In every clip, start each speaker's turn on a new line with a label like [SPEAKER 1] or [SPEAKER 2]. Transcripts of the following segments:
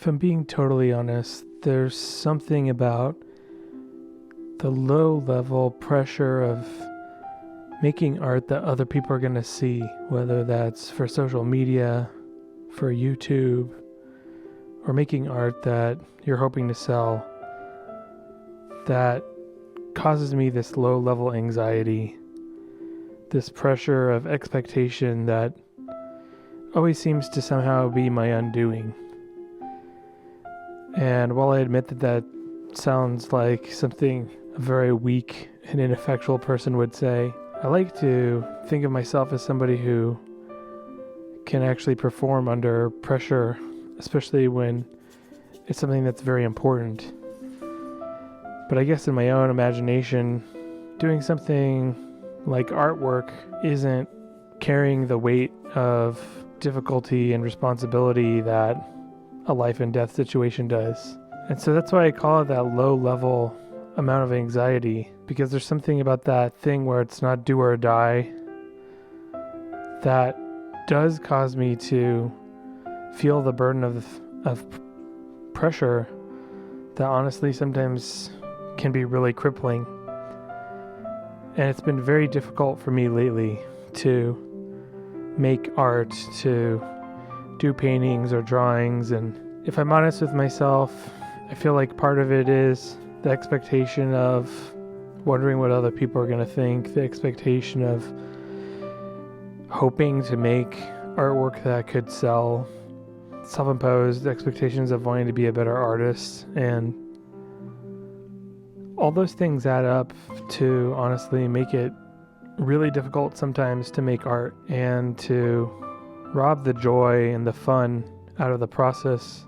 [SPEAKER 1] If I'm being totally honest, there's something about the low level pressure of making art that other people are going to see, whether that's for social media, for YouTube, or making art that you're hoping to sell, that causes me this low level anxiety, this pressure of expectation that always seems to somehow be my undoing. And while I admit that sounds like something a very weak and ineffectual person would say, I like to think of myself as somebody who can actually perform under pressure, especially when it's something that's very important. But I guess in my own imagination, doing something like artwork isn't carrying the weight of difficulty and responsibility that a life and death situation does. And so that's why I call it that low level amount of anxiety, because there's something about that thing where it's not do or die that does cause me to feel the burden of pressure that honestly sometimes can be really crippling. And it's been very difficult for me lately to make art, to do paintings or drawings. And if I'm honest with myself, I feel like part of it is the expectation of wondering what other people are going to think, the expectation of hoping to make artwork that could sell, self-imposed expectations of wanting to be a better artist, and all those things add up to honestly make it really difficult sometimes to make art and to rob the joy and the fun out of the process.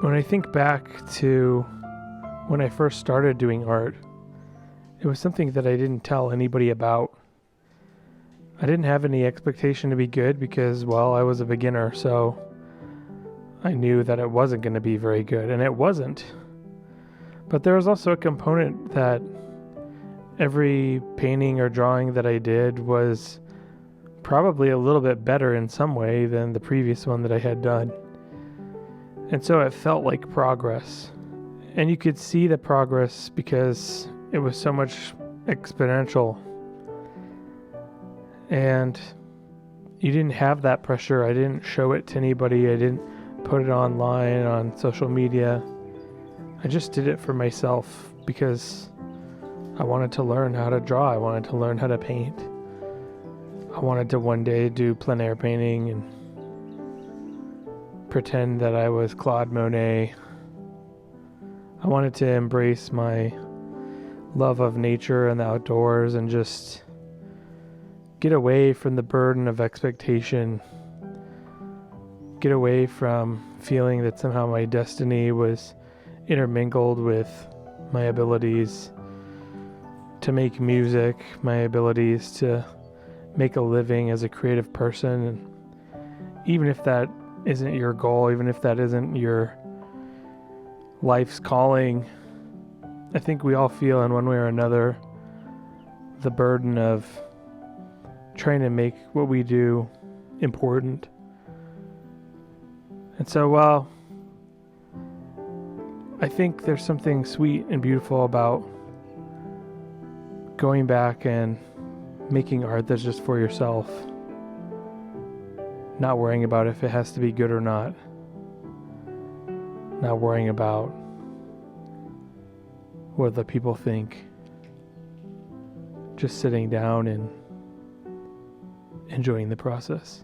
[SPEAKER 1] When I think back to when I first started doing art, it was something that I didn't tell anybody about. I didn't have any expectation to be good because, well, I was a beginner, so I knew that it wasn't going to be very good, and it wasn't. But there was also a component that every painting or drawing that I did was probably a little bit better in some way than the previous one that I had done. And so it felt like progress. And you could see the progress because it was so much exponential. And you didn't have that pressure. I didn't show it to anybody. I didn't put it online on social media. I just did it for myself because I wanted to learn how to draw. I wanted to learn how to paint. I wanted to one day do plein air painting and pretend that I was Claude Monet. I wanted to embrace my love of nature and the outdoors and just get away from the burden of expectation. Get away from feeling that somehow my destiny was intermingled with my abilities to make music, my abilities to make a living as a creative person. And even if that isn't your goal, even if that isn't your life's calling, I think we all feel in one way or another the burden of trying to make what we do important. And so while I think there's something sweet and beautiful about going back and making art that's just for yourself, not worrying about if it has to be good or not, not worrying about what the people think, just sitting down and enjoying the process.